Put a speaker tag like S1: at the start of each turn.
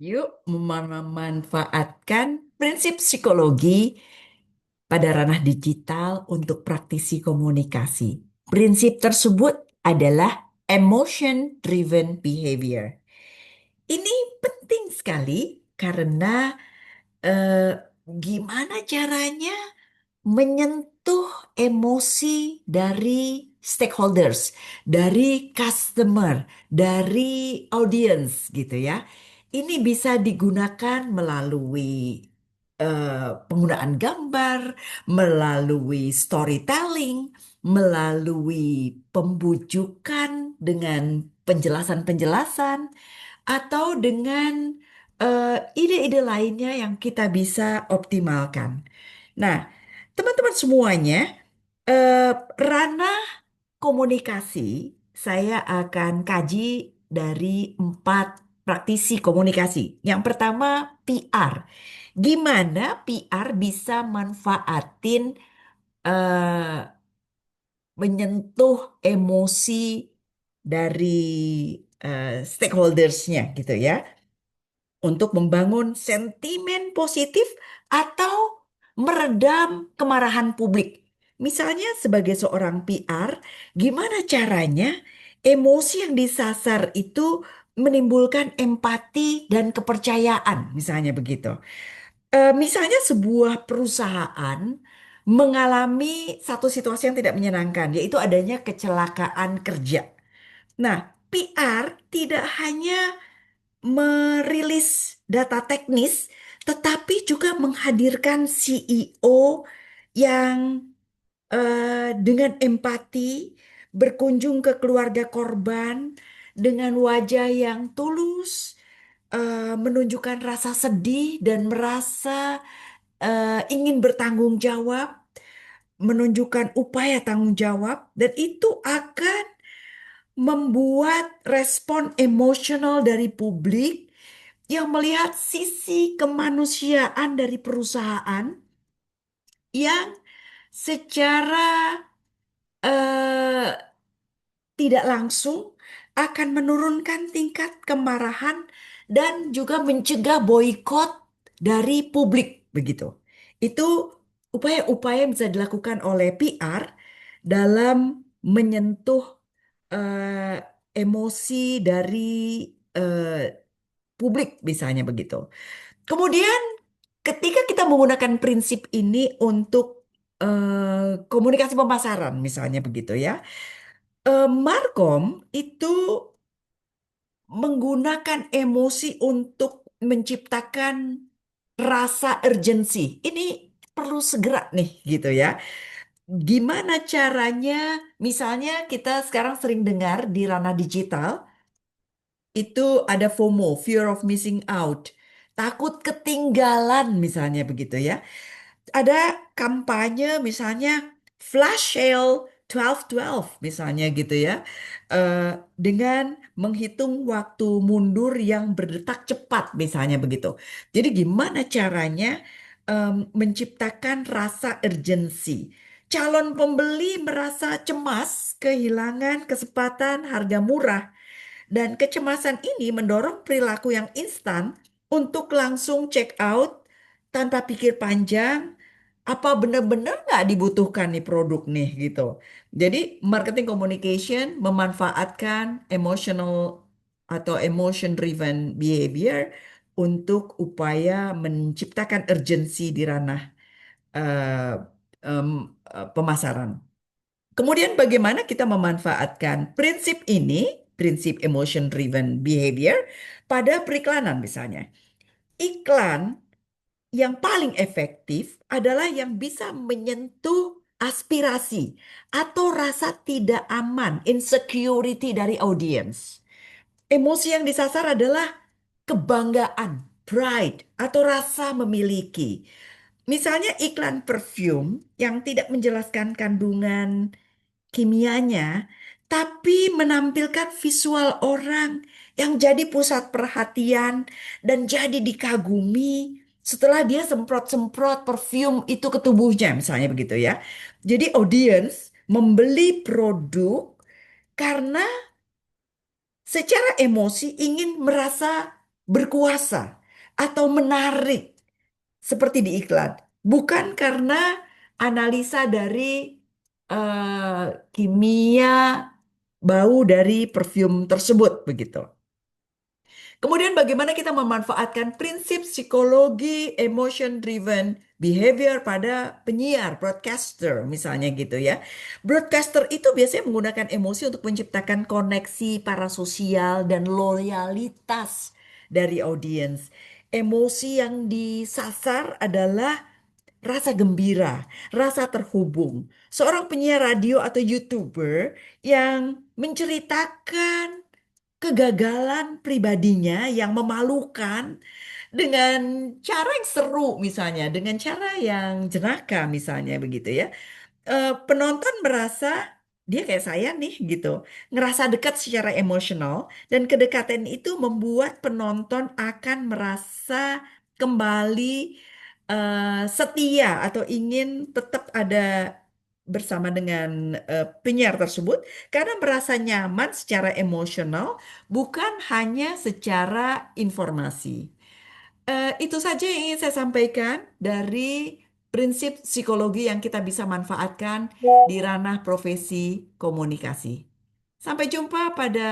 S1: Yuk memanfaatkan prinsip psikologi pada ranah digital untuk praktisi komunikasi. Prinsip tersebut adalah emotion driven behavior. Ini penting sekali karena eh, gimana caranya menyentuh emosi dari stakeholders, dari customer, dari audience gitu ya. Ini bisa digunakan melalui penggunaan gambar, melalui storytelling, melalui pembujukan dengan penjelasan-penjelasan, atau dengan ide-ide lainnya yang kita bisa optimalkan. Nah, teman-teman semuanya, ranah komunikasi saya akan kaji dari 4 praktisi komunikasi. Yang pertama, PR. Gimana PR bisa manfaatin eh, menyentuh emosi dari stakeholdersnya gitu ya, untuk membangun sentimen positif atau meredam kemarahan publik. Misalnya sebagai seorang PR, gimana caranya emosi yang disasar itu menimbulkan empati dan kepercayaan, misalnya begitu. Misalnya sebuah perusahaan mengalami satu situasi yang tidak menyenangkan, yaitu adanya kecelakaan kerja. Nah, PR tidak hanya merilis data teknis, tetapi juga menghadirkan CEO yang dengan empati berkunjung ke keluarga korban dengan wajah yang tulus, menunjukkan rasa sedih dan merasa ingin bertanggung jawab, menunjukkan upaya tanggung jawab, dan itu akan membuat respon emosional dari publik yang melihat sisi kemanusiaan dari perusahaan yang secara eh, tidak langsung akan menurunkan tingkat kemarahan dan juga mencegah boikot dari publik begitu. Itu upaya-upaya yang bisa dilakukan oleh PR dalam menyentuh eh, emosi dari eh, publik misalnya begitu. Kemudian ketika kita menggunakan prinsip ini untuk komunikasi pemasaran misalnya begitu ya. Markom itu menggunakan emosi untuk menciptakan rasa urgensi. Ini perlu segera nih gitu ya. Gimana caranya? Misalnya kita sekarang sering dengar di ranah digital itu ada FOMO, fear of missing out. Takut ketinggalan misalnya begitu ya. Ada kampanye misalnya flash sale 12-12 misalnya gitu ya. Eh, dengan menghitung waktu mundur yang berdetak cepat misalnya begitu. Jadi gimana caranya menciptakan rasa urgensi? Calon pembeli merasa cemas kehilangan kesempatan harga murah, dan kecemasan ini mendorong perilaku yang instan untuk langsung check out tanpa pikir panjang, apa benar-benar nggak dibutuhkan nih produk nih gitu. Jadi marketing communication memanfaatkan emotional atau emotion driven behavior untuk upaya menciptakan urgensi di ranah eh, pemasaran. Kemudian bagaimana kita memanfaatkan prinsip ini, prinsip emotion driven behavior pada periklanan misalnya. Iklan yang paling efektif adalah yang bisa menyentuh aspirasi atau rasa tidak aman, insecurity dari audiens. Emosi yang disasar adalah kebanggaan, pride, atau rasa memiliki. Misalnya iklan perfume yang tidak menjelaskan kandungan kimianya, tapi menampilkan visual orang yang jadi pusat perhatian dan jadi dikagumi setelah dia semprot-semprot parfum itu ke tubuhnya, misalnya begitu ya. Jadi audiens membeli produk karena secara emosi ingin merasa berkuasa, atau menarik seperti di iklan. Bukan karena analisa dari kimia bau dari perfume tersebut begitu. Kemudian bagaimana kita memanfaatkan prinsip psikologi emotion driven behavior pada penyiar, broadcaster misalnya gitu ya. Broadcaster itu biasanya menggunakan emosi untuk menciptakan koneksi parasosial dan loyalitas dari audiens. Emosi yang disasar adalah rasa gembira, rasa terhubung. Seorang penyiar radio atau YouTuber yang menceritakan kegagalan pribadinya yang memalukan dengan cara yang seru misalnya, dengan cara yang jenaka misalnya begitu ya. Penonton merasa dia kayak saya nih gitu, ngerasa dekat secara emosional dan kedekatan itu membuat penonton akan merasa kembali setia atau ingin tetap ada bersama dengan penyiar tersebut karena merasa nyaman secara emosional, bukan hanya secara informasi. Itu saja yang ingin saya sampaikan dari prinsip psikologi yang kita bisa manfaatkan di ranah profesi komunikasi. Sampai jumpa pada